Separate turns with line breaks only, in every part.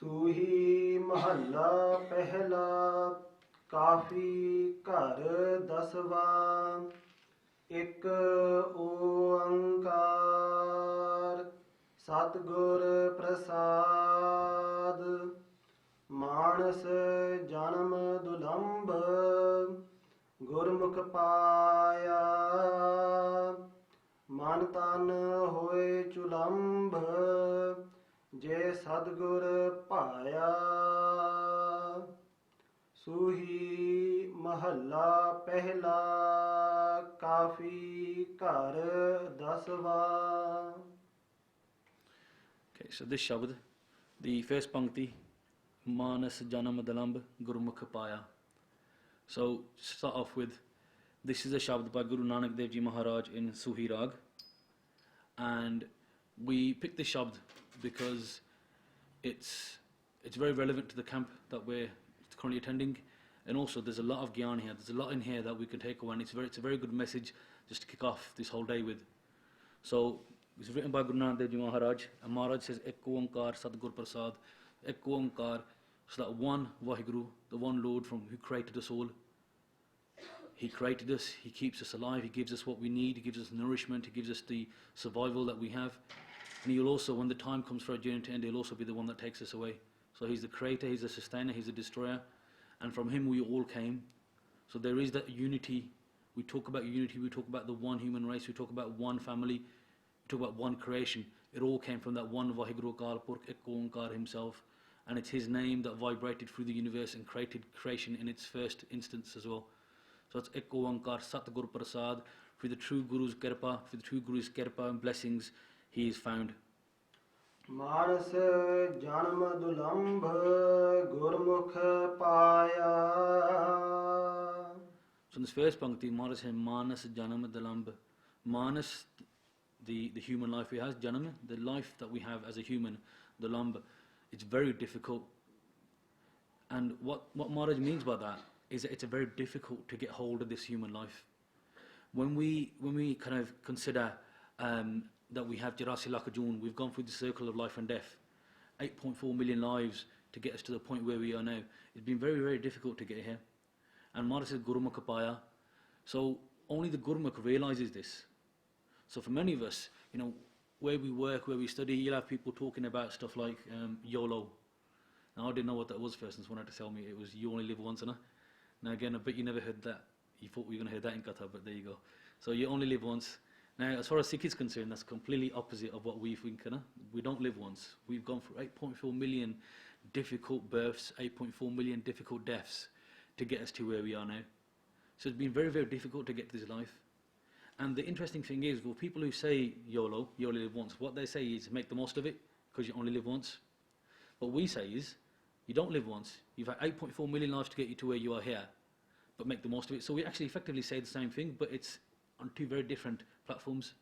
Sūhī mahalā pehla kāfī gḥar daswa ik oaṅkār saṭgur parsāḍ Māṇas janam ḍulambĥ Gurmukh pāya ਮਨ ਤਨ ਹੋਏ ਝੁਲੰਭ ਜੇ ਸਤਿਗੁਰ ਭਾਇਆ ਸੂਹੀ ਮਹੱਲਾ ਪਹਿਲਾ ਕਾਫੀ ਘਰ ਦਸਵਾ.
Okay, so this shabad, the first pankti, Māṇas janam ḍulambĥ Gurmukh pāya. So start off with, this is a shabad by Guru Nanak Dev Ji Maharaj in Sūhī Rag, and we picked this shabad because it's very relevant to the camp that we're currently attending, and also there's a lot of gyan here, there's a lot in here that we can take away, and it's a very good message just to kick off this whole day with. So it's written by Guru Nanak Dev Ji Maharaj, and Maharaj says ek oaṅkār saṭgur parsāḍ, ek oaṅkār, so that one vakʰar, the one Lord from who created us all. He created us, He keeps us alive, He gives us what we need, He gives us nourishment, He gives us the survival that we have. And He'll also, when the time comes for our journey to end, He'll also be the one that takes us away. So He's the creator, He's the sustainer, He's the destroyer, and from Him we all came. So there is that unity. We talk about unity, we talk about the one human race, we talk about one family, we talk about one creation. It all came from that one vakʰar Akal Purkh ek oaṅkār Himself. And it's His name that vibrated through the universe and created creation in its first instance as well. So it's ek oaṅkār saṭgur parsāḍ. Through the true Guru's kirpa, through the true Guru's kirpa and blessings, he is found.
Māṇas janam ḍulambĥ Gurmukh pāya.
So in this first pankti, Maharaj says Māṇas janam ḍulambĥ. Māṇas, the human life we have, janam, the life that we have as a human, ḍulambĥ, it's very difficult. And what Maharaj means by that is that it's very difficult to get hold of this human life. When we kind of consider that we have Jirasi we've gone through the circle of life and death, 8.4 million lives to get us to the point where we are now. It's been very difficult to get here. And Maharaj says Gurmukh pāya. So only the Gurmukh realizes this. So for many of us, where we work, where we study, you'll have people talking about stuff like YOLO. Now I didn't know what that was first, and someone had to tell me it was you only live once, innit? Now again, I bet you never heard that. You thought we were going to hear that in katha, but there you go. So you only live once. Now as far as Sikh is concerned, that's completely opposite of what we think, innit? We don't live once. We've gone through 8.4 million difficult births, 8.4 million difficult deaths to get us to where we are now. So it's been very difficult to get to this life. And the interesting thing is, well, people who say YOLO, you only live once, what they say is make the most of it, because you only live once. What we say is, you don't live once. You've had 8.4 million lives to get you to where you are here, but make the most of it. So we actually effectively say the same thing, but it's on two very different platforms.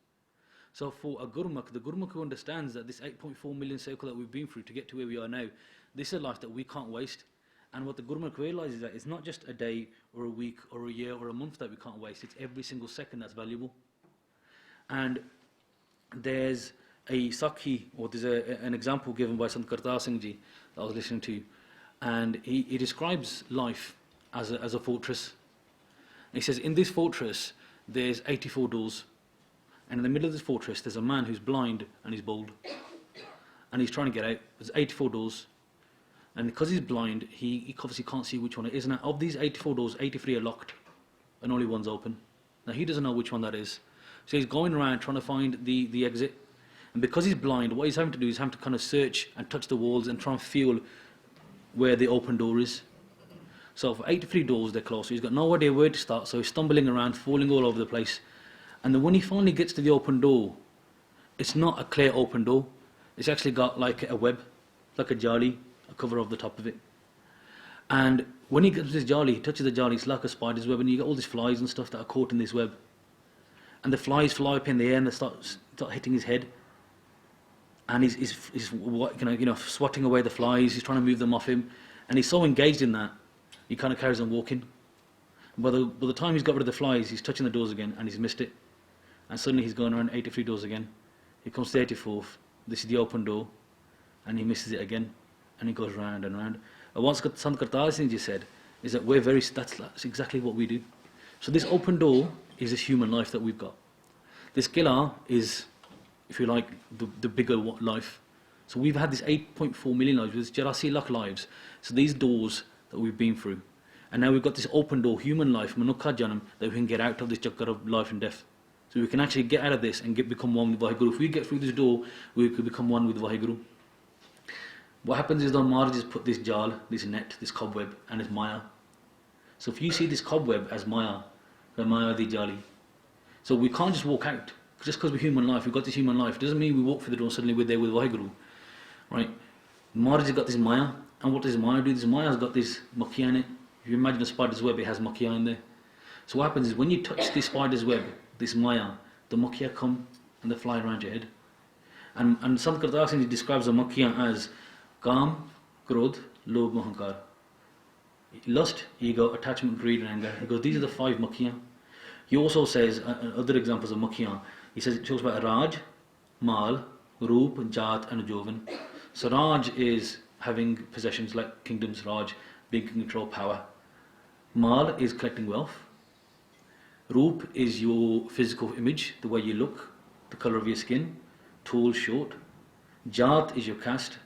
So for a Gurmukh, the Gurmukh who understands that this 8.4 million circle that we've been through to get to where we are now, this is a life that we can't waste. And what the Gurmukh realizes is that it's not just a day or a week or a year or a month that we can't waste, it's every single second that's valuable. And there's a sakhi, or there's an example given by Sant Kartar Singh Ji that I was listening to, and he describes life as a fortress. And he says, in this fortress there's 84 doors, and in the middle of this fortress there's a man who's blind and he's bald, and he's trying to get out. There's 84 doors, and because he's blind, he obviously can't see which one it is. Now of these 84 doors, 83 are locked and only one's open. Now he doesn't know which one that is, so he's going around trying to find the exit. And because he's blind, what he's having to do is having to kind of search and touch the walls and try and feel where the open door is. So for 83 doors they're closed, so he's got no idea where to start, so he's stumbling around, falling all over the place. And then when he finally gets to the open door, it's not a clear open door, it's actually got like a web, like a jali, a cover over the top of it. And when he gets to this jali, he touches the jali, it's like a spider's web, and you get all these flies and stuff that are caught in this web. And the flies fly up in the air and they start hitting his head. And he's swatting away the flies, he's trying to move them off him, and he's so engaged in that, he kind of carries on walking. By the time he's got rid of the flies, he's touching the doors again, and he's missed it. And suddenly he's going around 83 doors again. He comes to the 84th, this is the open door, and he misses it again. and it goes round and round. And what Sant Kartar Singh Ji said is that that's exactly what we do. So this open door is this human life that we've got. This gḥar is, if you like, the bigger life. So we've had this 8.4 million lives, this 84 lakh lives. So these doors that we've been through. And now we've got this open door, human life, manukha janam, that we can get out of this chakkar of life and death. So we can actually get out of this and become one with Vaheguru. If we get through this door, we could become one with Vaheguru. What happens is the Maharaj has put this jal, this net, this cobweb, and it's maya. So if you see this cobweb as maya, the maya di jali. So we can't just walk out. Just because we're human life, we've got this human life, doesn't mean we walk through the door and suddenly we're there with Vaheguru. Right? Maharaj has got this maya, and what does maya do? This maya has got this makkhiya in it. If you imagine a spider's web, it has makkhiya in there. So what happens is when you touch this spider's web, this maya, the makkhiya come and they fly around your head. And Sant Kartar Singh Ji describes the makkhiya as Kaam, Krodh, Lobh, oaṇkār. Lust, ego, attachment, greed and anger. He goes, these are the 5 makkhiya. He also says, other examples of makkhiya, he says it talks about Raj, Mal, Roop, Jat and Jovan. So Raj is having possessions like kingdoms, Raj, being control, power. Mal is collecting wealth. Roop is your physical image, the way you look, the colour of your skin, tall, short. Jat is your caste,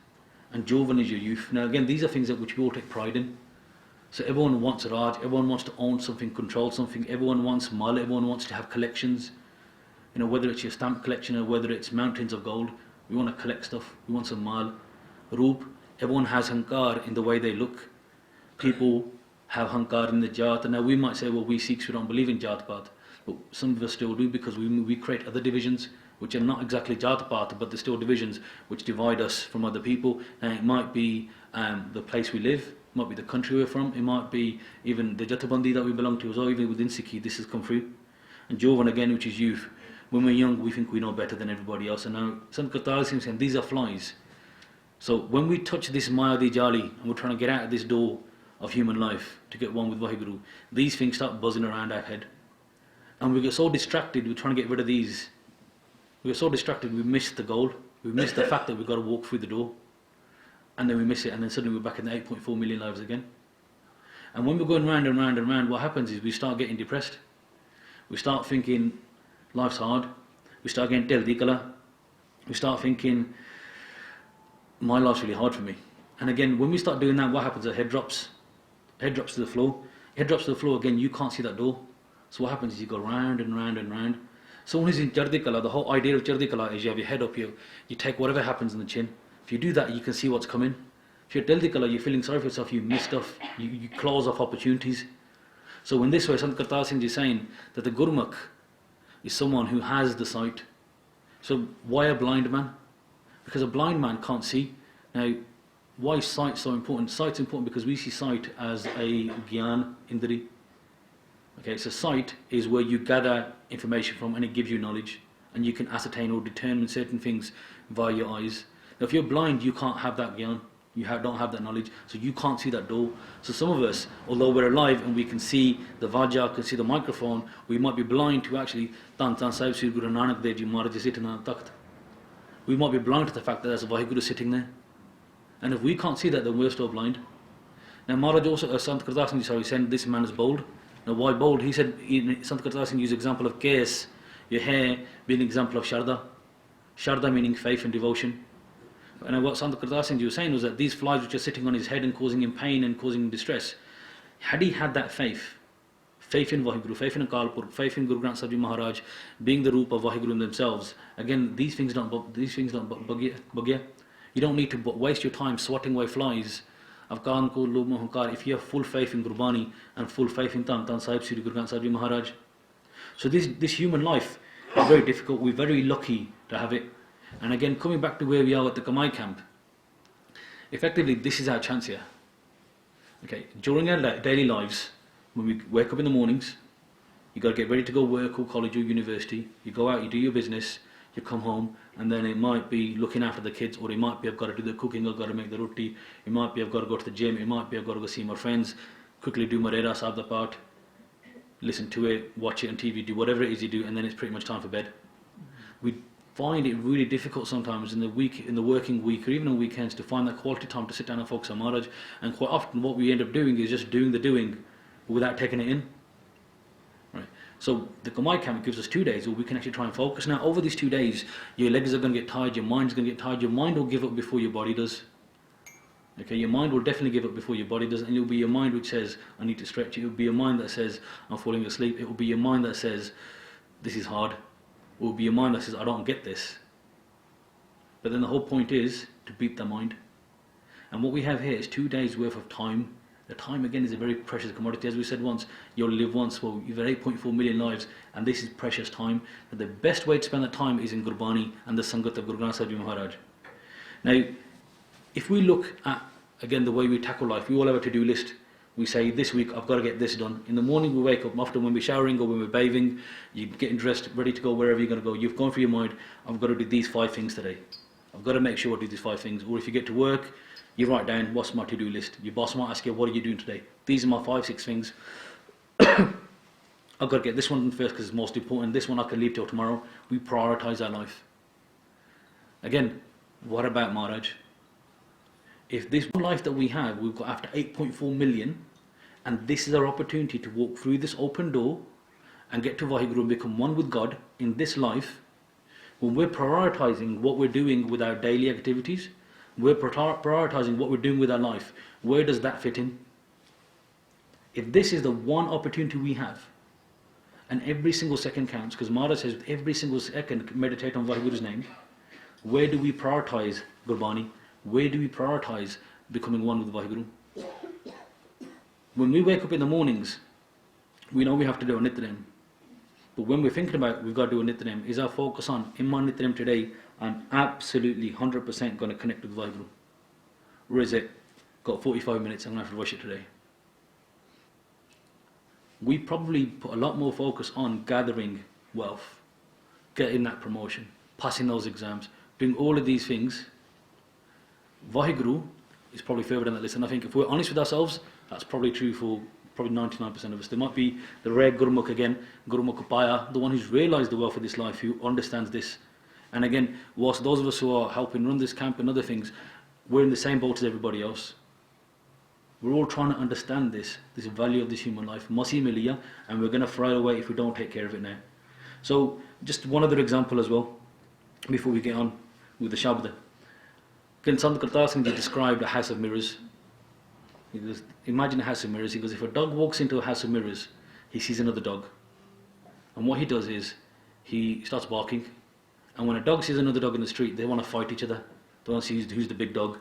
and Jovan is your youth. Now again, these are things that which we all take pride in. So everyone wants Raj, everyone wants to own something, control something, everyone wants Mal, everyone wants to have collections. You know, whether it's your stamp collection or whether it's mountains of gold, we want to collect stuff, we want some Mal. Roop, everyone has oaṇkār in the way they look. People have oaṇkār in the Jat, and now we might say, well, we Sikhs, we don't believe in Jat Path, but some of us still do because we create other divisions which are not exactly Jat Path, but they're still divisions which divide us from other people. And it might be the place we live, it might be the country we're from, it might be even the Jatabandi that we belong to, or even within Sikhi this has come through. And Jovan again, which is youth. When we're young, we think we know better than everybody else. And now Sant Kartar Singh saying these are flies. So when we touch this Maya Di Jali and we're trying to get out of this door of human life to get one with Vaheguru, these things start buzzing around our head. And we get so distracted, we're trying to get rid of these. We get so distracted, we miss the goal. We miss the fact that we've got to walk through the door. And then we miss it, and then suddenly we're back in the 8.4 million lives again. And when we're going round and round and round, what happens is we start getting depressed. We start thinking, life's hard. We start getting teldi kala. We start thinking, my life's really hard for me. And again, when we start doing that, what happens? The head drops. Head drops to the floor. Head drops to the floor again, you can't see that door. So what happens is you go round and round and round. Someone who's in Chardi Kala, the whole idea of Chardi Kala is you have your head up here, you take whatever happens in the chin. If you do that, you can see what's coming. If you're Chardi Kala, you're feeling sorry for yourself, you miss stuff, you close off opportunities. So in this way, Sant Kartar Singh Ji is saying that the Gurmukh is someone who has the sight. So why a blind man? Because a blind man can't see. Now, why is sight so important? Sight's important because we see sight as a gyan indri. Okay, so sight is where you gather information from and it gives you knowledge, and you can ascertain or determine certain things via your eyes. Now, if you're blind, you can't have that gyan. You don't have that knowledge, so you can't see that door. So some of us, although we're alive and we can see the vajja, can see the microphone, we might be blind to actually Tan Tan Sahib Sri Guru Nanak Dev Ji Maharaj is sitting on the takht. We might be blind to the fact that there's a Vaheguru sitting there. And if we can't see that, then we're still blind. Now Maharaj also, Sant Kartar Singh Ji said this man is bold. Now why bold? He said, Sant Kartar Singh used the example of kes, your hair, being an example of Sharda. Sharda meaning faith and devotion. And what Sant Kartar Singh Ji was saying was that these flies which are sitting on his head and causing him pain and causing him distress, had he had that faith in Vaheguru, faith in Akal Purkh, faith in Guru Granth Sahib Ji Maharaj, being the roop of Vaheguru in themselves, again, these things don't bug you. You don't need to waste your time swatting away flies. If you have full faith in Gurbani and full faith in Tan Tan Sahib Sri Guru Granth Sahib Ji Maharaj. So this human life is very difficult. We're very lucky to have it. And again, coming back to where we are at the Kamai camp, effectively this is our chance here. Okay, during our daily lives, when we wake up in the mornings, you got to get ready to go work or college or university. You go out, you do your business, you come home, and then it might be looking after the kids, or it might be I've got to do the cooking, I've got to make the roti, it might be I've got to go to the gym, it might be I've got to go see my friends, quickly do my Rera Sahib the part, listen to it, watch it on TV, do whatever it is you do, and then it's pretty much time for bed. find it really difficult sometimes in the week, in the working week, or even on weekends, to find that quality time to sit down and focus on Maharaj. And quite often what we end up doing is just doing the doing without taking it in. Right. So the Kamai camp gives us 2 days where we can actually try and focus. Now over these 2 days, your legs are going to get tired, your mind's going to get tired, your mind will give up before your body does. Okay, your mind will definitely give up before your body does, and it'll be your mind which says, I need to stretch. It will be your mind that says, I'm falling asleep. It will be your mind that says, this is hard. It will be your mind that says, I don't get this. But then the whole point is to beat the mind. And what we have here is 2 days worth of time. The time again is a very precious commodity. As we said once, you'll live once. Well, you've had 8.4 million lives, and this is precious time. And the best way to spend that time is in Gurbani and the Sangat of Guru Nanak Gurdwara Smethwick Maharaj. Now, if we look at, again, the way we tackle life, we all have a to-do list. We say, this week I've got to get this done. In the morning we wake up, often when we're showering or when we're bathing, you're getting dressed, ready to go wherever you're going to go. You've gone through your mind, I've got to do these 5 things today. I've got to make sure I do these 5 things. Or if you get to work, you write down, what's my to-do list? Your boss might ask you, what are you doing today? These are my 5, 6 things. I've got to get this one done first because it's most important. This one I can leave till tomorrow. We prioritise our life. Again, what about Maharaj? If this one life that we have, we've got after 8.4 million, and this is our opportunity to walk through this open door and get to Vaheguru and become one with God in this life, when we're prioritising what we're doing with our daily activities, we're prioritising what we're doing with our life, where does that fit in? If this is the one opportunity we have, and every single second counts, because Maharaj says every single second meditate on Vaheguru's name, where do we prioritise Gurbani? Where do we prioritise becoming one with Vaheguru? When we wake up in the mornings, we know we have to do a Nityanam. But when we're thinking about we've got to do a Nityanam, is our focus on, in my Nityanam today, I'm absolutely 100% going to connect with Vaheguru? Or is it, got 45 minutes, I'm going to have to rush it today? We probably put a lot more focus on gathering wealth, getting that promotion, passing those exams, doing all of these things. Vaheguru is probably further down that list, and I think if we're honest with ourselves, that's probably true for probably 99% of us. There might be the rare Gurmukh again, Gurmukh Paya, the one who's realised the wealth of this life, who understands this. And again, whilst those of us who are helping run this camp and other things, we're in the same boat as everybody else. We're all trying to understand this value of this human life, Masi Miliya, and we're going to fry away if we don't take care of it now. So, just one other example as well, before we get on with the shabad. Sant Kartar Singh Ji described a house of mirrors. He goes, imagine a house of mirrors. He goes, if a dog walks into a house of mirrors, he sees another dog. And what he does is, he starts barking. And when a dog sees another dog in the street, they want to fight each other. They want to see who's the big dog.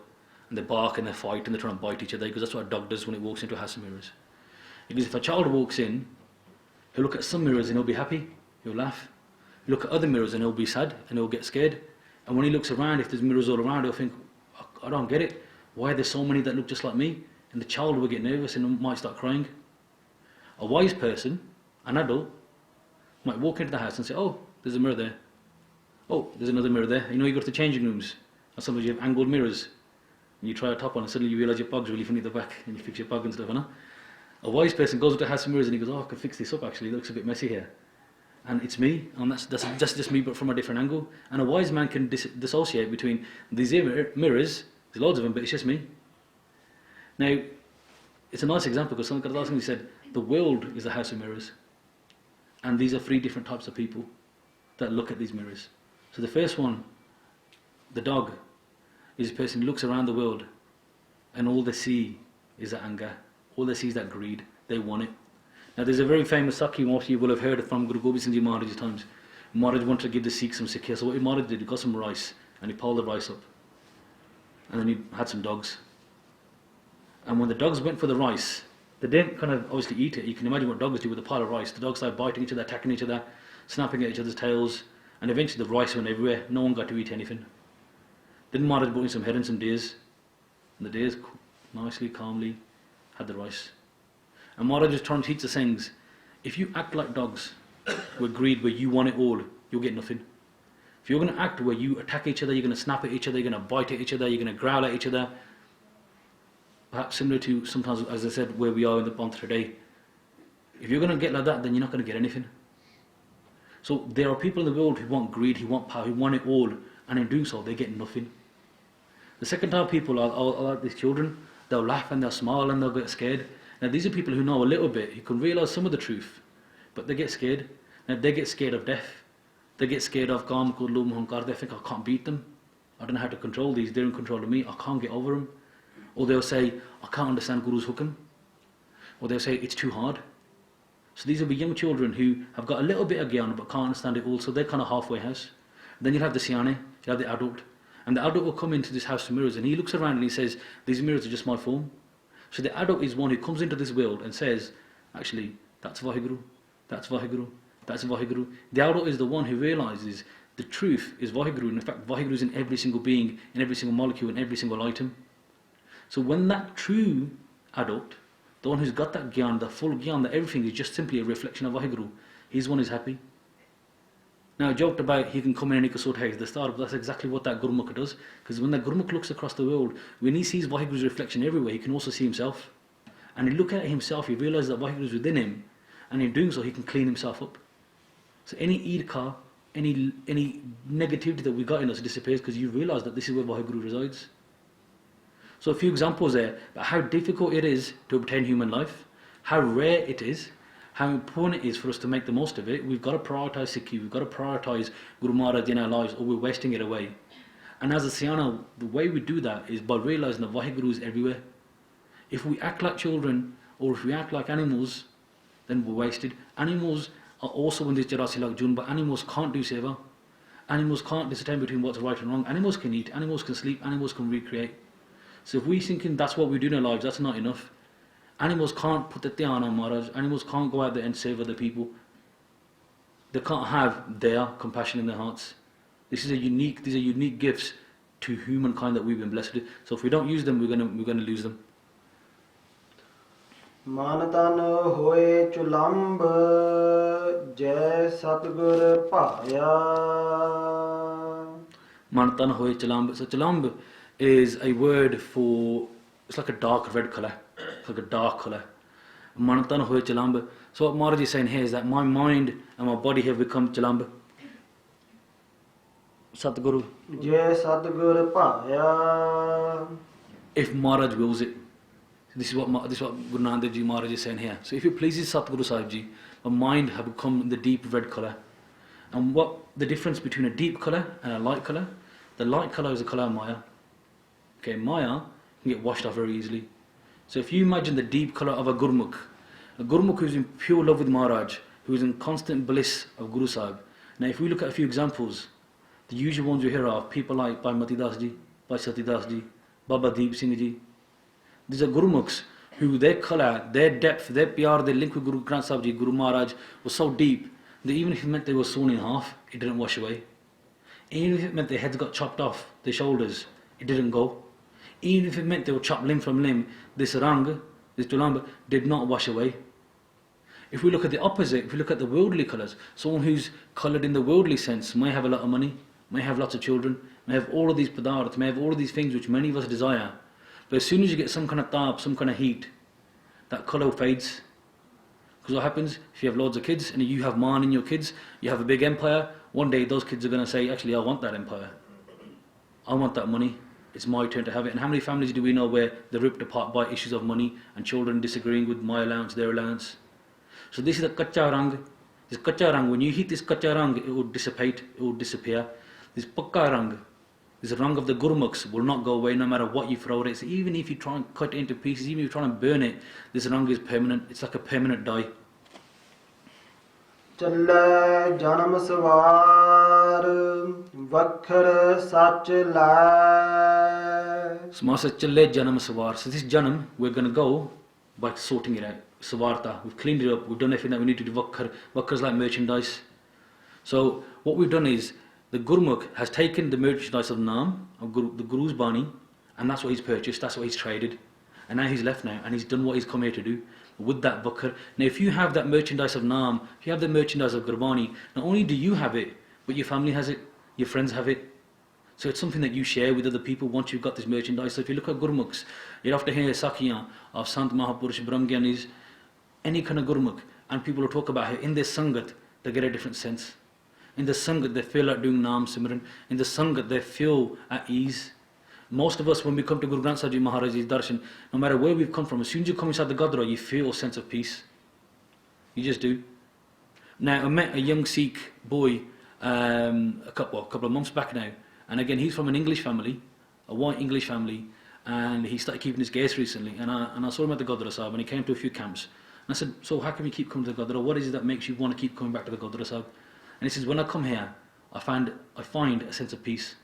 And they bark and they fight and they're trying to bite each other, because that's what a dog does when it walks into a house of mirrors. He goes, if a child walks in, he'll look at some mirrors and he'll be happy, he'll laugh. He'll look at other mirrors and he'll be sad and he'll get scared. And when he looks around, if there's mirrors all around, he'll think, I don't get it. Why are there so many that look just like me? And the child will get nervous and might start crying. A wise person, an adult, might walk into the house and say, oh, there's a mirror there. Oh, there's another mirror there. You know, you go to the changing rooms, and sometimes you have angled mirrors. And you try a top on and suddenly you realise your pug's really funny at the back, and you fix your pug and stuff, no? A wise person goes into the house of mirrors and he goes, oh, I can fix this up actually, it looks a bit messy here. And it's me, and that's just me, but from a different angle. And a wise man can dissociate between these mirrors, there's loads of them, but it's just me. Now, it's a nice example, because Sant Kartar Singh said, the world is a house of mirrors. And these are 3 different types of people that look at these mirrors. So the first one, the dog, is a person who looks around the world and all they see is that anger, all they see is that greed, they want it. Now there's a very famous Sakhi, most of you will have heard from Guru Gobind Singh Ji Maharaj's times. Maharaj wanted to give the Sikhs some Sikhya, so what Maharaj did, he got some rice and he piled the rice up. And then he had some dogs. And when the dogs went for the rice, they didn't kind of obviously eat it. You can imagine what dogs do with a pile of rice. The dogs started biting each other, attacking each other, snapping at each other's tails, and eventually the rice went everywhere. No one got to eat anything. Then Maharaj brought in some head and some deers, and the deers nicely, calmly had the rice. And Maharaj was trying to teach the sayings, if you act like dogs, with greed, where you want it all, you'll get nothing. If you're going to act where you attack each other, you're going to snap at each other, you're going to bite at each other, you're going to growl at each other, perhaps similar to sometimes, as I said, where we are in the Panth today. If you're going to get like that, then you're not going to get anything. So there are people in the world who want greed, who want power, who want it all, and in doing so they get nothing. The second type of people are like these children. They'll laugh and they'll smile and they'll get scared. Now these are people who know a little bit, who can realise some of the truth, but they get scared. Now they get scared of death. They get scared of kāma, krodh, lobh, oaṇkār. They think, I can't beat them. I don't know how to control these. They're in control of me. I can't get over them. Or they'll say, I can't understand Guru's hukam. Or they'll say, it's too hard. So these will be young children who have got a little bit of gyan but can't understand it all. So they're kind of halfway house. Then you'll have the siyane, you'll have the adult. And the adult will come into this house of mirrors and he looks around and he says, these mirrors are just my form. So the adult is one who comes into this world and says, actually, that's vakʰguru, that's vakḥguru, that's vakḥguru. The adult is the one who realizes the truth is vakḥguru. In fact, vakḥguru is in every single being, in every single molecule, in every single item. So when that true adult, the one who's got that gyan, the full gyan, that everything is just simply a reflection of vakḥguru, he's one who's happy. Now I joked about he can come in and he can sort out the star, but that's exactly what that Gurmukh does. Because when that Gurmukh looks across the world, when he sees vakḥguru's reflection everywhere, he can also see himself. And he look at himself, he realizes that vakḥguru is within him, and in doing so he can clean himself up. So any irkha, any negativity that we got in us disappears because you realize that this is where vakḥguru resides. So a few examples there about how difficult it is to obtain human life, how rare it is, how important it is for us to make the most of it. We've got to prioritise Sikhi, we've got to prioritise Guru Maharaj in our lives, or we're wasting it away. And as a Siyana, the way we do that is by realising that vakḥguru is everywhere. If we act like children, or if we act like animals, then we're wasted. Animals are also in this Jarasi like Jun, but animals can't do seva. Animals can't discern between what's right and wrong. Animals can eat, animals can sleep, animals can recreate. So if we're thinking that's what we do in our lives, that's not enough. Animals can't put the dhyan on Maharaj. Animals can't go out there and save other people. They can't have their compassion in their hearts. These are unique gifts to humankind that we've been blessed with. So if we don't use them, we're gonna lose them.
ਮਨ ਤਨ ਹੋਏ ਝੁਲੰਭ ਜੈ ਸਤਿਗੁਰ ਭਾਇਆ
Man tan hoye chelambh. So chelambh is a word for, it's like a dark red colour. It's like a dark colour. Man tan hoye chelambh. So what Maharaj is saying here is that my mind and my body have become chelambh. Satguru.
ਜੈ ਸਤਿਗੁਰ ਭਾਇਆ
If Maharaj wills it. This is what Guru Nanak Ji Maharaj is saying here. So if it pleases Satguru Sahib Ji, my mind have become the deep red colour. And what the difference between a deep colour and a light colour? The light colour is the colour of Maya. Okay, Maya can get washed off very easily. So if you imagine the deep colour of a Gurmukh who's in pure love with Maharaj, who is in constant bliss of Guru Sahib. Now if we look at a few examples, the usual ones you hear of, people like Bhai Matidas Ji, Bhai Satidas Ji, Baba Deep Singh Ji. These are Gurmukhs who their colour, their depth, their pyar, their link with Guru Granth Sahib Ji, Guru Maharaj was so deep that even if it meant they were sawn in half, it didn't wash away. Even if it meant their heads got chopped off, their shoulders, it didn't go. Even if it meant they were chopped limb from limb, this rang, this ḍulambḥ, did not wash away. If we look at the opposite, if we look at the worldly colours, someone who's coloured in the worldly sense may have a lot of money, may have lots of children, may have all of these padarth, may have all of these things which many of us desire. But as soon as you get some kind of taap, some kind of heat, that colour fades. Because what happens, if you have loads of kids and you have man in your kids, you have a big empire, one day those kids are going to say, actually I want that empire. I want that money. It's my turn to have it. And how many families do we know where they're ripped apart by issues of money and children disagreeing with my allowance, their allowance? So this is the kacha rang. This kacha rang, when you heat this kacha rang, it will dissipate, it will disappear. This pakka rang, this rang of the Gurmukhs will not go away no matter what you throw at it. So even if you try and cut it into pieces, even if you try and burn it, this rang is permanent. It's like a permanent dye.
chelai janam savār vakʰar sachlai.
So Master says, Chelai janam savār. So this janam, we're going to go by sorting it out. Savarta. We've cleaned it up. We've done everything that we need to do. Vakʰar. Vakʰar is like merchandise. So what we've done is, the Gurmukh has taken the merchandise of Naam, of the Guru's Bani, and that's what he's purchased, that's what he's traded. And now he's left now, and he's done what he's come here to do with that vakʰar. Now if you have that merchandise of Naam, if you have the merchandise of gurbani, not only do you have it, but your family has it, your friends have it. So it's something that you share with other people once you've got this merchandise. So if you look at Gurmukhs, you'll have to hear sakhiyan of Sant Mahapurush Brahmgyanis, any kind of Gurmukh, and people will talk about how in this sangat, they get a different sense. In the Sangat, they feel like doing Naam Simran. In the Sangat, they feel at ease. Most of us, when we come to Guru Granth Sahib Ji Maharaj's darshan, no matter where we've come from, as soon as you come inside the Gurdwara, you feel a sense of peace. You just do. Now, I met a young Sikh boy a couple of months back now, and again, he's from an English family, a white English family, and he started keeping his gaze recently, and I saw him at the Gurdwara Sahib, and he came to a few camps. And I said, so how can we keep coming to the Gurdwara? What is it that makes you want to keep coming back to the Gurdwara Sahib? And he says, when I come here, I find a sense of peace.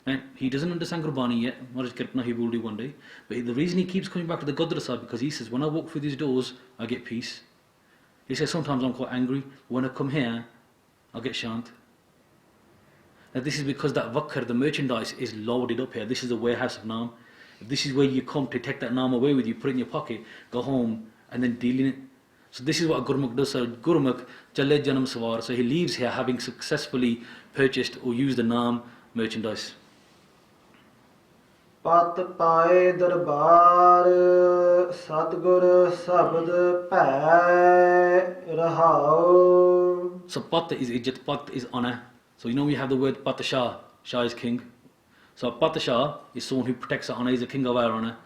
Now, he doesn't understand gurbani yet, Maharaj Kirpana, he will do one day, but the reason he keeps coming back to the Gurdwara Sahib, because he says, when I walk through these doors, I get peace. He says, sometimes I'm quite angry, when I come here, I get shant. Now this is because that vakĥar, the merchandise, is loaded up here. This is the warehouse of Naam. If this is where you come to take that Naam away with you, put it in your pocket, go home, and then deal in it. So this is what a Gurmukh does. So Gurmukh, chalai janam savār. So he leaves here having successfully purchased or used the Naam merchandise.
ਪਤ ਪਾਏ ਦਰਬਾਰ ਸਤਿਗੁਰ ਸ਼ਬਦ ਭੈ ਰਹਾਉ.
So pat is ijjat, pat is honor. So you know we have the word patasha, Shah is king. So patasha is someone who protects our honor, he's the king of our honor.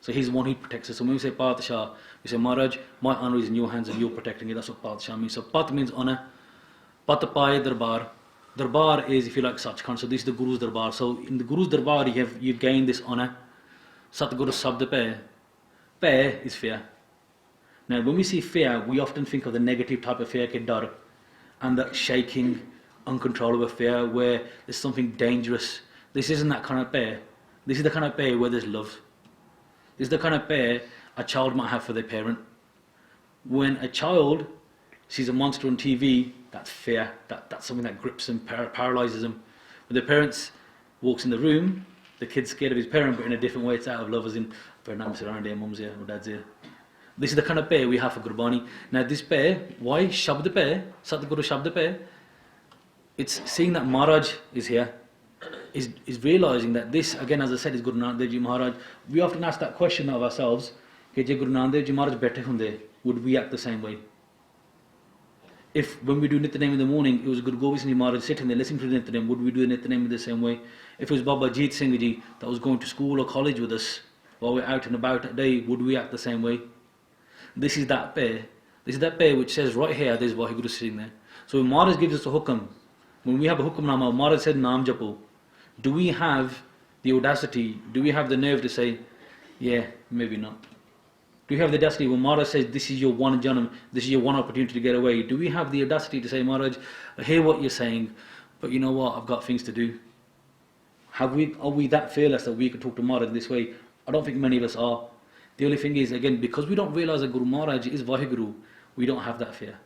So he's the one who protects us. So when we say patasha, we say Maharaj, my honor is in your hands and you're protecting it. That's what patasha means. So pat means honor. Pat paye darbar. Darbar is, if you like, sacḥ. So this is the Guru's darbar. So in the Guru's darbar you gain this honor. Saṭgur sabd pe. Pe is fear. Now when we see fear, we often think of the negative type of fear, gḥar, and that shaking, uncontrollable fear where there's something dangerous. This isn't that kind of pe. This is the kind of pe where there's love. This is the kind of pe a child might have for their parent. When a child sees a monster on TV, that's fear. That's something that grips them, paralyzes them. When the parents walks in the room, the kid's scared of his parent, but in a different way. It's out of love, as in, parents around here, mum's here, or dad's here. This is the kind of pe we have for gurbani. Now this pe, why shabad pe, Saṭgur shabad pe? It's seeing that Maharaj is here, is realizing that this, again, as I said, is Guru Nanak Dev Ji Maharaj. We often ask that question of ourselves, ke je Guru Nanak Dev Ji Maharaj bete hunde, would we act the same way? If when we do Nityanem in the morning, it was Guru Gobind Singh Ji Maharaj sitting there listening to the Nityanem, would we do the Nityanem in the same way? If it was Bhai Inderjeet Singh Ji that was going to school or college with us, while we're out and about that day, would we act the same way? This is that pe. This is that pe which says right here, there's Vaheguru sitting there. So when Maharaj gives us a hukam, when we have a hukamnama, Maharaj said Naam Japo, do we have the audacity, do we have the nerve to say, yeah, maybe not? Do we have the audacity when Maharaj says this is your one janam, this is your one opportunity to get away? Do we have the audacity to say, Maharaj, I hear what you're saying, but you know what, I've got things to do? Are we that fearless that we could talk to Maharaj this way? I don't think many of us are. The only thing is, again, because we don't realize that Guru Maharaj is Vaheguru, we don't have that fear.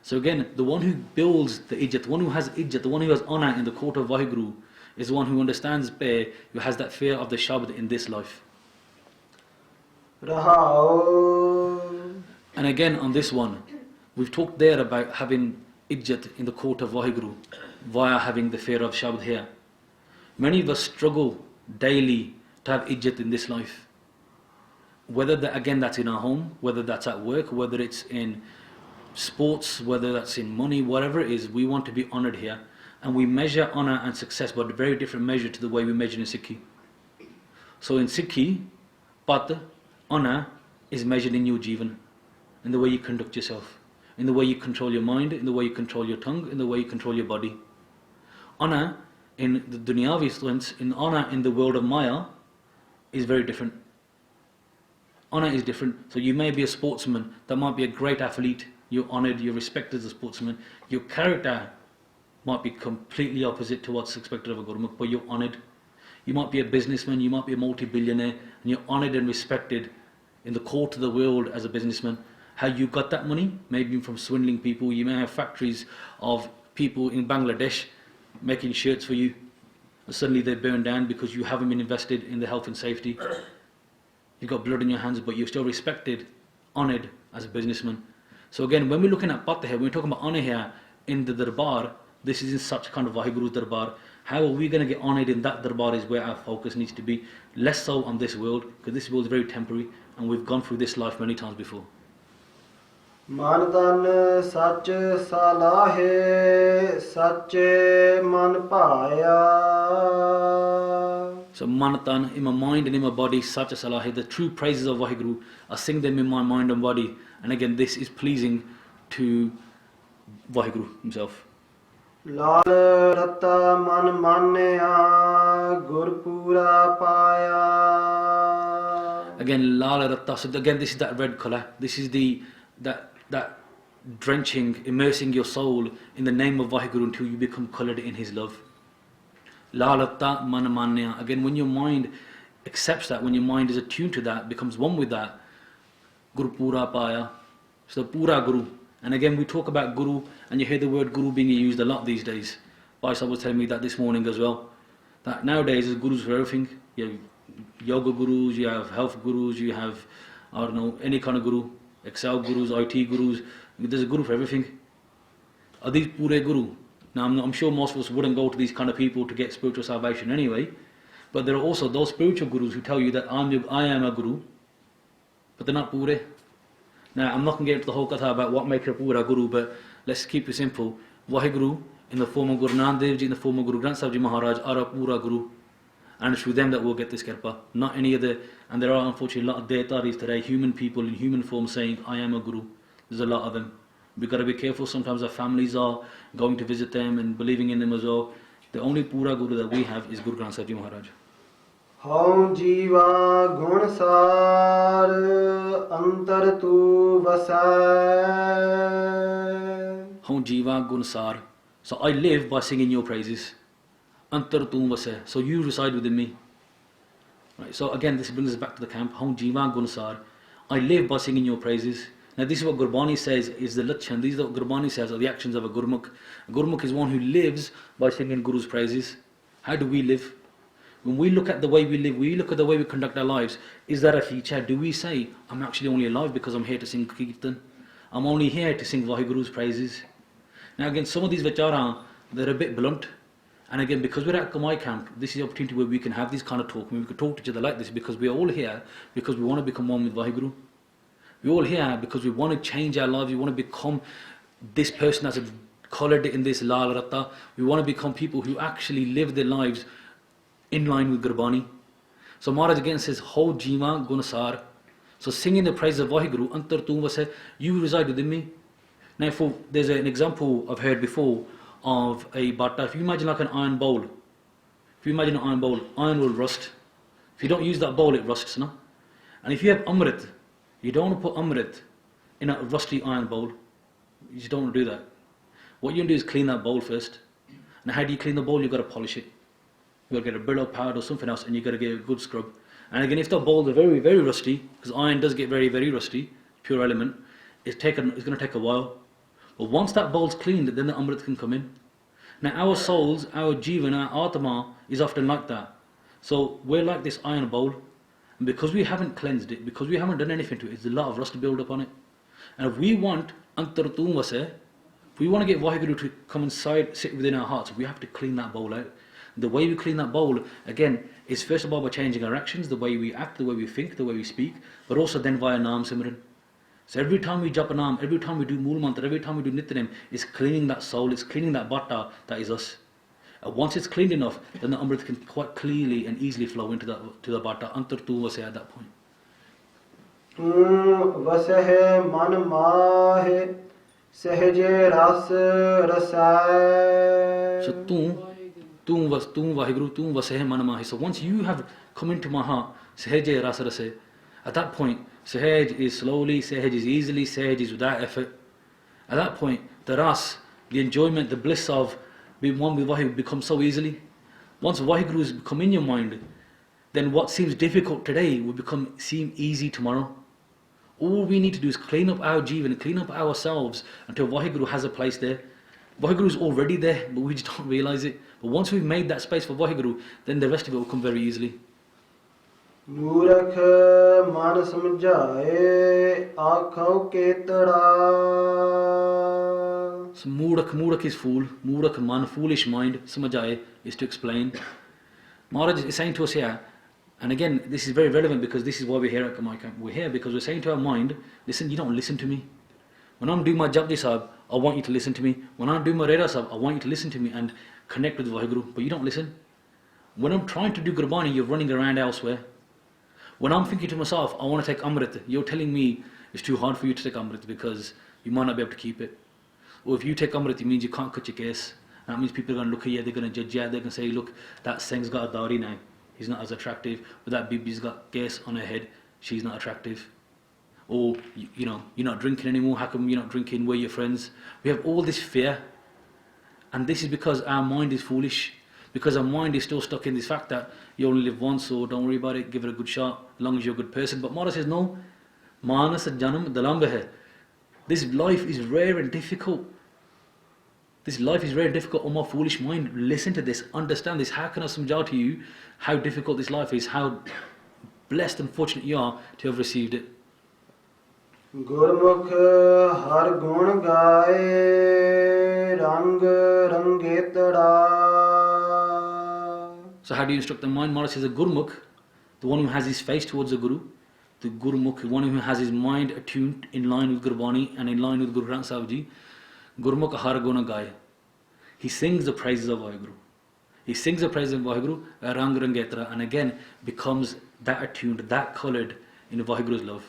So again, the one who builds the ijjat, the one who has ijjat, the one who has honor in the court of Vaheguru, is the one who understands pe, who has that fear of the shabad in this life.
Rahau.
And again, on this one, we've talked there about having ijjat in the court of Vaheguru via having the fear of shabad here. Many of us struggle daily to have ijjat in this life. Whether that, again, that's in our home, whether that's at work, whether it's in sports, whether that's in money, whatever it is, we want to be honored here. And we measure honor and success by a very different measure to the way we measure in Sikhi. So in Sikhi, pat, honor, is measured in your jivan, in the way you conduct yourself, in the way you control your mind, in the way you control your tongue, in the way you control your body. Honor in the dunyavi sense, in honor in the world of Maya, is very different. Honor is different. So you may be a sportsman, that might be a great athlete, you're honored, you're respected as a sportsman. Your character might be completely opposite to what's expected of a Gurmukh, but you're honored. You might be a businessman, you might be a multi-billionaire, and you're honored and respected in the court of the world as a businessman. How you got that money? Maybe from swindling people. You may have factories of people in Bangladesh making shirts for you, and suddenly they burn down because you haven't been invested in the health and safety. You've got blood in your hands, but you're still respected, honored as a businessman. So again, when we're looking at Patah here, when we're talking about honor here in the darbar, this is in such kind of Vaheguru's darbar. How are we going to get honored in that darbar is where our focus needs to be. Less so on this world, because this world is very temporary, and we've gone through this life many times before.
ਮਨ ਤਨ ਸੱਚ ਸਲਾਹੇ ਸੱਚੇ ਮਨ ਭਾਇਆ.
So man tan, in my mind and in my body, sacḥ Chelai, the true praises of vakḥguru, I sing them in my mind and body. And again, this is pleasing to vakḥguru himself.
ਲਾਲ ਰਤਾ ਮਨ ਮਾਨਿਆ ਗੁਰ ਪੂਰਾ ਪਾਇਆ.
Again, lala ratta. So again, this is that red color. This is that drenching, immersing your soul in the name of vakḥguru until you become colored in his love. Lala ratta man manya. Again, when your mind accepts that, when your mind is attuned to that, becomes one with that, Guru pura paya. So pura guru. And again, we talk about guru, and you hear the word guru being used a lot these days. Bhai Sahib was telling me that this morning as well. That nowadays there's gurus for everything. You have yoga gurus, you have health gurus, you have, I don't know, any kind of guru, Excel gurus, IT gurus. There's a guru for everything. Are these pure guru? Now, I'm sure most of us wouldn't go to these kind of people to get spiritual salvation anyway. But there are also those spiritual gurus who tell you that I am a guru, but they're not pure. Now, I'm not going to get into the whole katha about what makes a pura guru, but let's keep it simple. Vakḥguru, in the form of Guru Nanak Gurdwara Smethwick, in the form of Guru Granth Sahib Ji Maharaj, are a pura guru. And it's through them that we'll get this kirpa, not any other. And there are unfortunately a lot of detaris today, human people in human form saying, I am a guru. There's a lot of them. We've got to be careful. Sometimes our families are going to visit them and believing in them as well. The only pura guru that we have is Guru Granth Sahib Ji Maharaj.
ਹਉ ਜੀਵਾ ਗੁਣ ਸਾਰ ਅੰਤਰ ਤੂ ਵਸੈ.
Hum jiva gunsar. So I live by singing your praises. Antar tum vase. So you reside within me. Right. So again, this brings us back to the camp. Hum jiva gunsar. I live by singing your praises. Now this is what Gurbani says is the lachan. These are what Gurbani says are the actions of a Gurmukh. A Gurmukh is one who lives by singing Guru's praises. How do we live? When we look at the way we live, we look at the way we conduct our lives, is that a feature? Do we say, I'm actually only alive because I'm here to sing Kirtan? I'm only here to sing Vahiguru's praises? Now again, some of these vichara, they're a bit blunt. And again, because we're at Kamai Camp, this is the opportunity where we can have this kind of talk. We can talk to each other like this because we're all here because we want to become one with Vahiguru. We're all here because we want to change our lives. We want to become this person that's coloured in this lal ratta. We want to become people who actually live their lives in line with gurbani. So Maharaj again says, Ho jiva gunasar. So singing the praises of Vahiguru, antar tum vase, you reside within me. Now there's an example I've heard before of a bata. If you imagine like an iron bowl, iron will rust. If you don't use that bowl, it rusts, no? And if you have amrit, you don't want to put amrit in a rusty iron bowl. You just don't want to do that. What you want to do is clean that bowl first. And how do you clean the bowl? You've got to polish it. You've got to get a Brillo powder or something else, and you've got to get a good scrub. And again, if the bowls are very, very rusty, because iron does get very, very rusty, pure element, it's going to take a while. But once that bowl's cleaned, then the amrit can come in. Now our souls, our jivan, our atma is often like that. So we're like this iron bowl, and because we haven't cleansed it, because we haven't done anything to it, there's a lot of rust build up on it. And if we want antar tum vase, if we want to get Vahiguru to come inside, sit within our hearts, we have to clean that bowl out. The way we clean that bowl, again, is first of all by changing our actions, the way we act, the way we think, the way we speak, but also then via Naam Simran. So every time we japa Naam, every time we do Mool Mantra, every time we do Nityanem, it's cleaning that soul, it's cleaning that bhatta that is us. Once it's cleaned enough, then the Amrit can quite clearly and easily flow into the bhatta. Antar tu vase at that point.
Tu vasehe man mahe sahaje ras rasai.
So tum Vahiguru, tum vasehe man mahe. So once you have come into my heart, sahaje ras rasai, at that point, sahaj is slowly, sahaj is easily, sahaj is without effort. At that point, the ras, the enjoyment, the bliss of being one with Vahiguru becomes so easily. Once Vahiguru has come in your mind, then what seems difficult today will seem easy tomorrow. All we need to do is clean up our jivan, clean up ourselves until Vahiguru has a place there. Vahiguru is already there, but we just don't realise it. But once we've made that space for Vahiguru, then the rest of it will come very easily.
ਮੂਰਖ ਮਨ ਸਮਝਾਏ ਆਖੋ ਕੇਤੜਾ.
So Murak is fool, Murak man, foolish mind, samajai is to explain. Maharaj is saying to us here, and again this is very relevant because this is why we're here at Kamai Camp. We're here because we're saying to our mind, listen, you don't listen to me. When I'm doing my Japji Sahib, I want you to listen to me. When I'm doing my Reda Sahib, I want you to listen to me and connect with Vaheguru, but you don't listen. When I'm trying to do Gurbani, you're running around elsewhere. When I'm thinking to myself, I want to take Amrit, you're telling me it's too hard for you to take Amrit because you might not be able to keep it. Or if you take Amrit, it means you can't cut your case. That means people are going to look at you, they're going to judge you, they're going to say, look, that Singh's got a dowry now, he's not as attractive. Or that Bibi's got case on her head, she's not attractive. Or, you know, you're not drinking anymore, how come you're not drinking, we're your friends? We have all this fear. And this is because our mind is foolish. Because our mind is still stuck in this fact that you only live once, so don't worry about it, give it a good shot, as long as you're a good person. But Māṇas says, no, Māṇas janam ḍulambḥ. This life is rare and difficult. This life is rare and difficult. Oh, my foolish mind, listen to this, understand this. How can I samjhaw to you how difficult this life is, how blessed and fortunate you are to have received it.
Gurmukh har gun gaye rang rangetda.
So how do you instruct the mind? Māṇas says a Gurmukh, the one who has his face towards the Guru, the Gurmukh, the one who has his mind attuned in line with Gurbani and in line with Guru Granth Sahib Ji. Gurmukh har gun gaye. He sings the praises of Vaheguru. He sings the praises of Vaheguru, rang rangetda, and again becomes that attuned, that coloured in Vaheguru's love.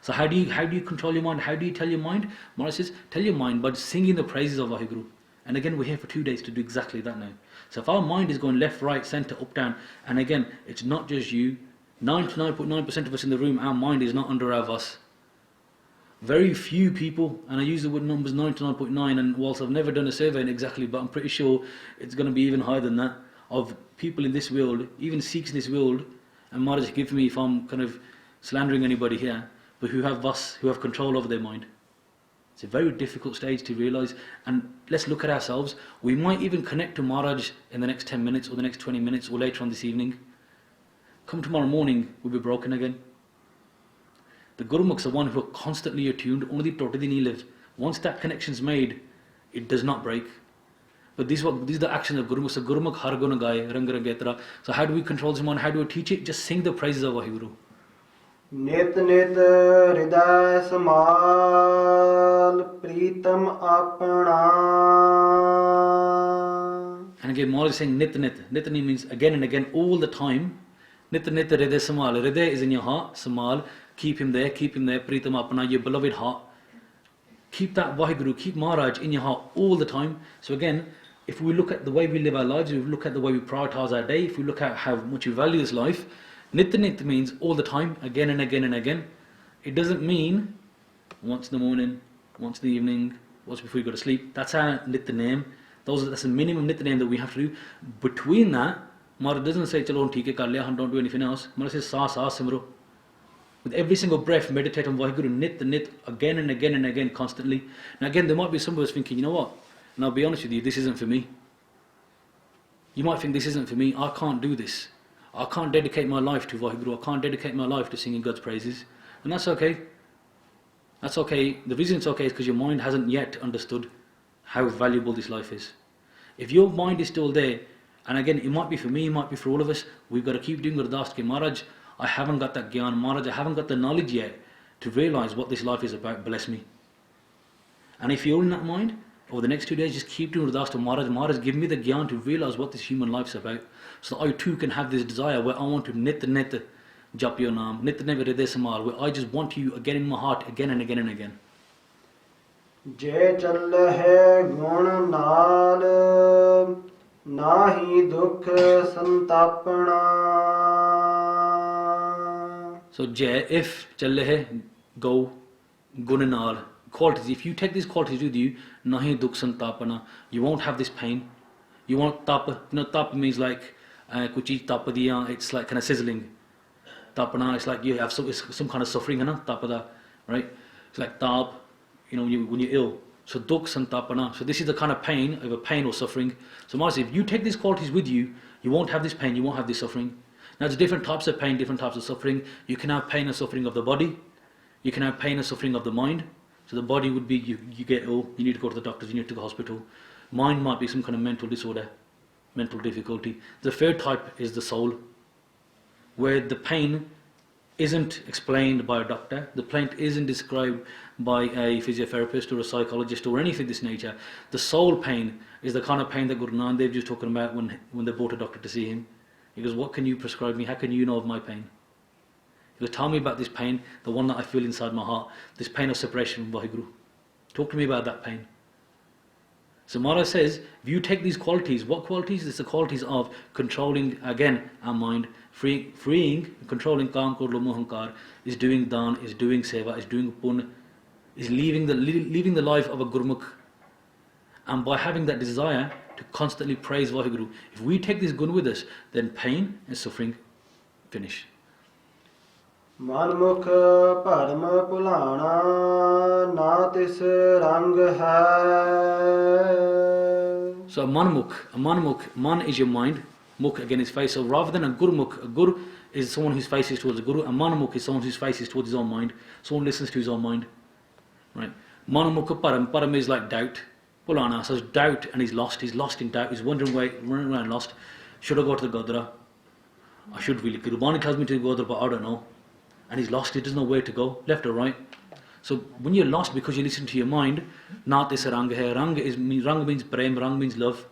So how do you control your mind? How do you tell your mind? Māṇas says, tell your mind by singing the praises of Vaheguru. And again, we're here for 2 days to do exactly that now. So if our mind is going left, right, centre, up, down, and again, it's not just you, 99.9% of us in the room, our mind is not under our vas. Very few people, and I use the word numbers 99.9, and whilst I've never done a survey exactly, but I'm pretty sure it's going to be even higher than that, of people in this world, even Sikhs in this world, and Māṇas, forgive me if I'm kind of slandering anybody here, but who have vas, who have control over their mind. It's a very difficult stage to realise, and let's look at ourselves. We might even connect to Maharaj in the next 10 minutes or the next 20 minutes or later on this evening. Come tomorrow morning, we'll be broken again. The Gurmukhs are one who are constantly attuned, only the live. Once that connection's made, it does not break. But these are the actions of Gurmukhs. So Gurmukh har gun gaye rang rangetda. So how do we control this mind? How do we teach it? Just sing the praises of Vaheguru.
Nit nit hriday samal pritam apna.
And again, Māṇas is saying nit nit. Nitani means again and again, all the time. Nit nit hriday samal. Hriday is in your heart. Samal. Keep him there. Pritam apna, your beloved heart. Keep that Vaheguru, keep Maharaj in your heart all the time. So again, if we look at the way we live our lives, if we look at the way we prioritise our day, if we look at how much we value this life, Nitya Nitya means all the time, again and again and again. It doesn't mean once in the morning, once in the evening, once before you go to sleep. That's our Nitya name. That's the minimum Nitya name that we have to do. Between that, Maharaj doesn't say, chalo theek hai kar liya, don't do anything else. Maharaj says, sa simro. With every single breath, meditate on Vaheguru, Nit, again and again and again, constantly. Now again, there might be some of us thinking, you know what? And I'll be honest with you, this isn't for me. You might think this isn't for me, I can't do this. I can't dedicate my life to Vaheguru, I can't dedicate my life to singing God's praises. And that's okay. That's okay. The reason it's okay is because your mind hasn't yet understood how valuable this life is. If your mind is still there, and again, it might be for me, it might be for all of us, we've got to keep doing Ardas ke Maharaj, I haven't got that gyan, Maharaj, I haven't got the knowledge yet to realise what this life is about, bless me. And if you're in that mind, over the next 2 days, just keep doing Ardas to Maharaj, Maharaj, give me the gyan to realise what this human life's about, so that I too can have this desire where I want to nit jap your naam, nit hriday samal, where I just want you again in my heart, again and again and again.
chelambĥ gun naal nahi dukh santapna.
So if chelambĥ, go, gun naal, qualities. If you take these qualities with you, nahi dukh santapana, you won't have this pain. You won't tap. You know, tap means like kuch cheez tap diya. It's like kind of sizzling. Tapana, it's like you have some kind of suffering, tapada, right? It's like tap. You know, when you're ill. So dukh santapana. So this is the kind of pain, of a pain or suffering. So Maharaj, if you take these qualities with you, you won't have this pain. You won't have this suffering. Now there's different types of pain, different types of suffering. You can have pain and suffering of the body. You can have pain and suffering of the mind. So the body would be you get ill, you need to go to the doctors, you need to go to the hospital. Mind might be some kind of mental disorder, mental difficulty. The third type is the soul, where the pain isn't explained by a doctor. The pain isn't described by a physiotherapist or a psychologist or anything of this nature. The soul pain is the kind of pain that Guru Nanak Dev Ji was talking about when they brought a doctor to see him. He goes, what can you prescribe me? How can you know of my pain? He goes, tell me about this pain, the one that I feel inside my heart, this pain of separation from Vaheguru. Talk to me about that pain. So Maharaj says, if you take these qualities, what qualities? It's the qualities of controlling, again, our mind, freeing, controlling kāma, krodha, lobha, oaṇkār, is doing dān, is doing seva, is doing pun, is living the life of a Gurmukh. And by having that desire to constantly praise Vaheguru, if we take this gun with us, then pain and suffering finish.
ਮਨਮੁਖ ਭਰਮ ਭੁਲਾਣਾ ਨਾ ਤਿਸ ਰੰਗ ਹੈ.
So a manmukh, man is your mind, mukh again is face. So rather than a gurmukh, a gur is someone whose face is towards the guru, a manmukh is someone whose face is towards his own mind, someone listens to his own mind. Right? Manmukh param is like doubt. Pulana, so doubt, and he's lost in doubt, he's wondering running around lost. Should I go to the Gurdwara? I should really. Gurbani tells me to go there, but I don't know. And he's lost, he doesn't know where to go, left or right. So when you're lost because you listen to your mind, not this rang hai. Rang means prem, rang means love.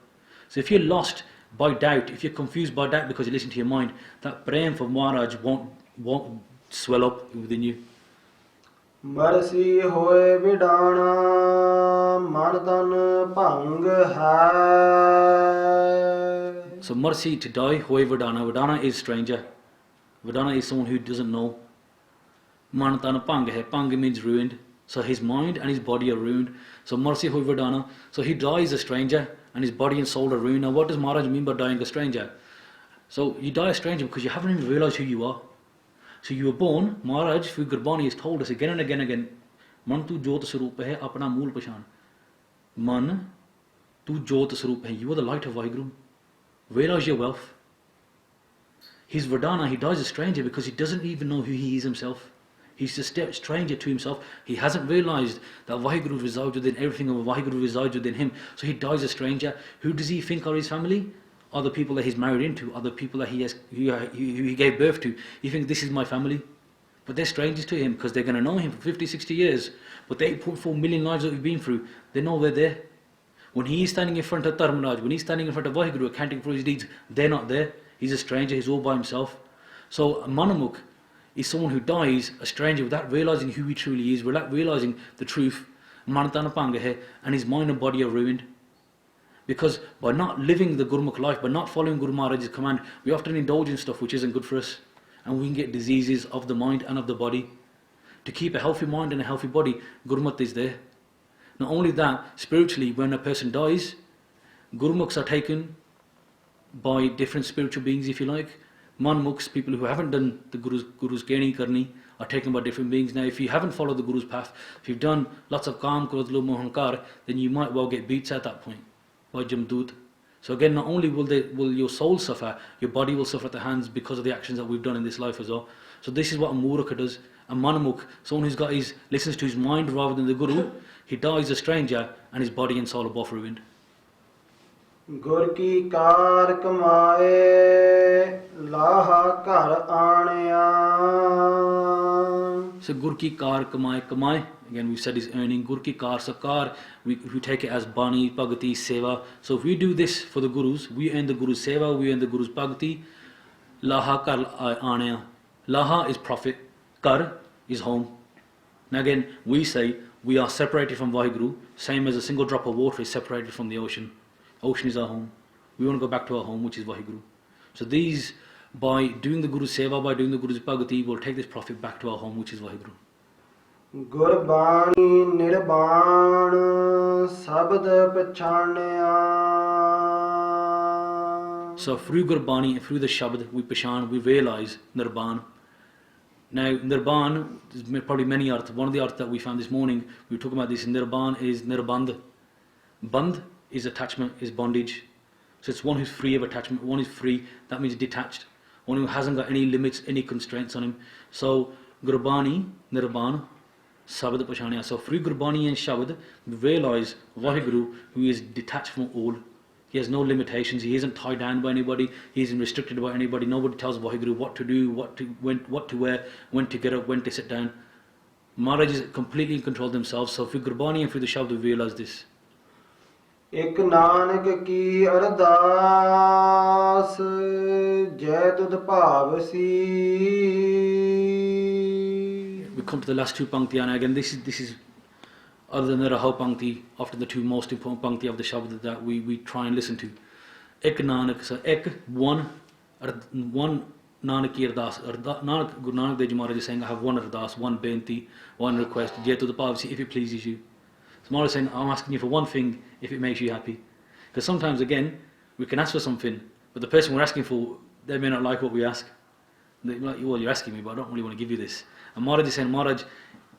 So if you're lost by doubt, if you're confused by doubt because you listen to your mind, that prem for Maharaj won't swell up within you.
Mercy ਹੋਏ ਵਿਡਾਣਾ ਮਨ ਤਨ ਭੰਗ ਹੈ.
So mercy to die, hoy Vedana. Vedana is stranger. Vedana is someone who doesn't know. Man tan bhang hai. Bhang means ruined. So his mind and his body are ruined. So mercy hoy Vedana. So he dies a stranger and his body and soul are ruined. Now what does Maharaj mean by dying a stranger? So you die a stranger because you haven't even realized who you are. So you were born, Maharaj through Gurbani has told us again and again, Man tu jyot sarup hai, apna mool pashan. Man tu jyot sarup hai, you are the light of Vaheguru. Realize your wealth. He's Vedana, he dies a stranger because he doesn't even know who he is himself. He's a stranger to himself. He hasn't realized that Vaheguru resides within everything and Vaheguru resides within him. So he dies a stranger. Who does he think are his family? Are the people that he's married into, are the people that he gave birth to. You think this is my family? But they're strangers to him because they're going to know him for 50, 60 years. But the 8.4 million lives that we've been through, they know we're there. When he's standing in front of Dharmaraj, when he's standing in front of Vaheguru accounting for his deeds, they're not there. He's a stranger, he's all by himself. So a manamukh is someone who dies a stranger without realising who he truly is, without realising the truth. And his mind and body are ruined. Because by not living the Gurmukh life, by not following Guru Maharaj's command, we often indulge in stuff which isn't good for us. And we can get diseases of the mind and of the body. To keep a healthy mind and a healthy body, Gurmukh is there. Not only that, spiritually, when a person dies, Gurmukhs are taken by different spiritual beings, if you like. Manmukhs, people who haven't done the Guru's Geni Karni, are taken by different beings. Now, if you haven't followed the Guru's path, if you've done lots of kāma, krodha, lobha, oaṇkār, then you might well get beats at that point. By Jamdud. So again, not only will your soul suffer, your body will suffer at the hands because of the actions that we've done in this life as well. So this is what a Murukha does. A Manamukh, someone who's listens to his mind rather than the Guru, he dies a stranger and his body and soul are both ruined.
ਗੁਰ ਕੀ ਕਾਰ ਕਮਾਏ ਲਾਹਾ ਘਰ ਆਣਿਆ.
So Gur ki kar kamai, again we said is earning. Gur ki kar, so kar, we take it as bani, bhagati, seva. So if we do this for the Gurus, we earn the Guru's seva, we earn the Guru's bhagati. Laha kar aanaya. Laha is profit, kar is home. Now again, we say we are separated from Vaheguru, same as a single drop of water is separated from the ocean. Ocean is our home. We want to go back to our home, which is Vaheguru. So these, by doing the Guru's seva, by doing the Guru's bhagati, will take this profit back to our home, which is Vaheguru.
Gurbani ਨਿਰਬਾਣ ਸ਼ਬਦ ਪਛਾਣਿਆ.
So through Gurbani and through the shabad, we pashan, we realize Nirban. Now Nirban, there's probably many arths. One of the arths that we found this morning, we were talking about this, Nirban is Nirbandh. Bandh is attachment, is bondage. So it's one who's free of attachment, one is free, that means detached. One who hasn't got any limits, any constraints on him. So Gurbani, Nirban, Sabad Pashaniya. So through Gurbani and Shabad, we realize Vaheguru, who is detached from all. He has no limitations. He isn't tied down by anybody. He isn't restricted by anybody. Nobody tells Vaheguru what to do, what to wear, when to get up, when to sit down. Maharaj is completely in control of themselves. So through Gurbani and through the Shabad we realize this.
ਇਕ ਨਾਨਕ ਕੀ ਅਰਦਾਸ ਜੈ ਤੁਧ ਭਾਵਸੀ.
We come to the last two pankti, and again this is other than the Rahul pankti, often the two most important pankti of the Shabad that we try and listen to. Ek Nanak, so ek one Nanak ki ardas. Nanak, Guru Nanak Dev Ji Maharaj is saying, I have one ardas, one benti, one request, jai to the Pavasi, if it pleases you. So Maharaj is saying, I'm asking you for one thing, if it makes you happy. Because sometimes again, we can ask for something, but the person we're asking for, they may not like what we ask. They're like, well, you're asking me, but I don't really want to give you this. And Maharaj is saying, Maharaj,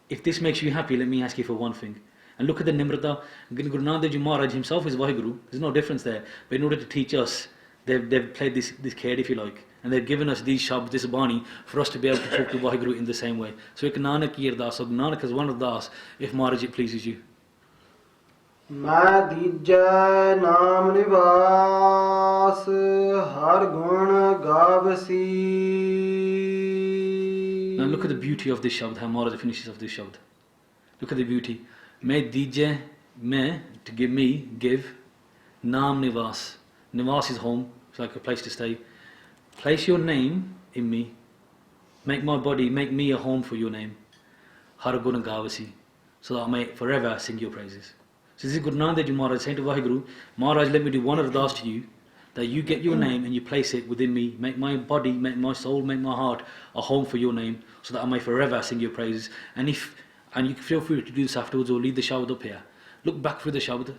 if this makes you happy, let me ask you for one thing. And look at the Nimrata. Guru Nanak Dev Ji Maharaj himself is Vaheguru. There's no difference there. But in order to teach us, they've played this card, if you like. And they've given us these shabds, this bani, for us to be able to talk to Vaheguru in the same way. So ek Nanak ki ardas, so Nanak has one ardas, if Maharaj it pleases you.
ਮੈਂ ਦੀਜੈ ਨਾਮ ਨਿਵਾਸ ਹਰ ਗੁਣ ਗਾਵਸੀ.
Now look at the beauty of this shabd, how Maharaj finishes off this shabd. Look at the beauty. May dijai, may, to give me, give. Naam nivas. Nivas is home, it's like a place to stay. Place your name in me. Make my body, make me a home for your name. Har guna gavasi. So that I may forever sing your praises. So this is Guru Nanak Dev Ji Maharaj saying to Vaheguru, Maharaj, let me do one ardas to you, that you get your name and you place it within me. Make my body, make my soul, make my heart a home for your name, so that I may forever sing your praises. And you can feel free to do this afterwards or lead the Shabad up here. Look back through the Shabad.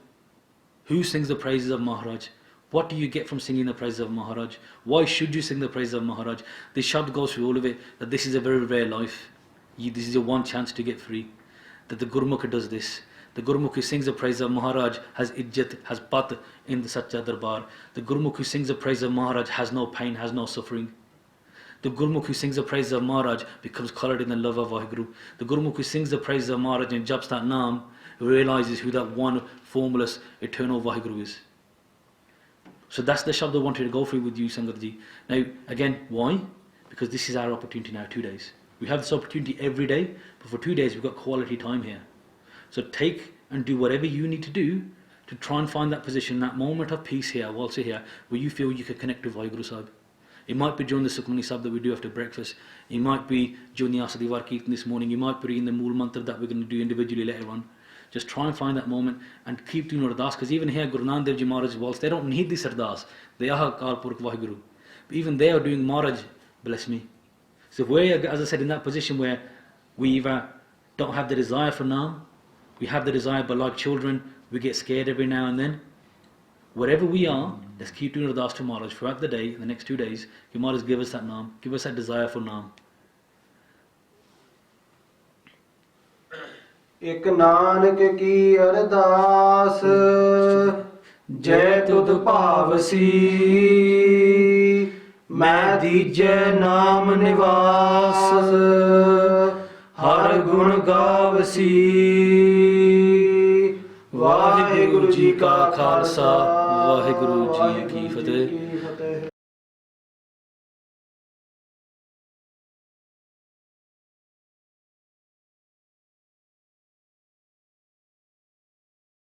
Who sings the praises of Maharaj? What do you get from singing the praises of Maharaj? Why should you sing the praises of Maharaj? This Shabad goes through all of it, that this is a very rare life. This is your one chance to get free. That the Gurmukh does this. The Gurmukh who sings the praise of Maharaj has ijjat, has pat in the Sacha Darbar. The Gurmukh who sings the praise of Maharaj has no pain, has no suffering. The Gurmukh who sings the praise of Maharaj becomes coloured in the love of Vaheguru. The Gurmukh who sings the praise of Maharaj and japs that naam realises who that one formless eternal Vaheguru is. So that's the shabd I wanted to go through with you, Sangatji. Now again, why? Because this is our opportunity now, 2 days. We have this opportunity every day, but for 2 days we've got quality time here. So take and do whatever you need to do to try and find that position, that moment of peace here, whilst you're here, where you feel you can connect to Vaheguru Sahib. It might be during the Sukhmani Sahib that we do after breakfast. It might be during the Asadi Var Kirtan this morning. You might be in the Mool Mantra that we're going to do individually later on. Just try and find that moment and keep doing ardas, because even here Guru Nanak Dev Ji Maharaj, whilst they don't need this ardas, they are Akal Purkh Vaheguru. But even they are doing Maharaj, bless me. So if we're, as I said, in that position where we either don't have the desire for Naam, we have the desire, but like children, we get scared every now and then. Wherever we are, let's keep doing ardas to Maharaj throughout the day, in the next 2 days. Maharaj, give us that Naam, give us that desire for Naam.
ਇਕ ਨਾਨਕ ਕੀ ਅਰਦਾਸ ਜੈ ਤੁਧ ਭਾਵਸੀ ਮੈਂ ਦੀਜੈ ਨਾਮ ਨਿਵਾਸ ਹਰ ਗੁਣ ਗਾਵਸੀ ਵਾਹਿਗੁਰੂ ਜੀ ਕਾ ਖਾਲਸਾ ਵਾਹਿਗੁਰੂ ਜੀ ਕੀ ਫਤਿਹ।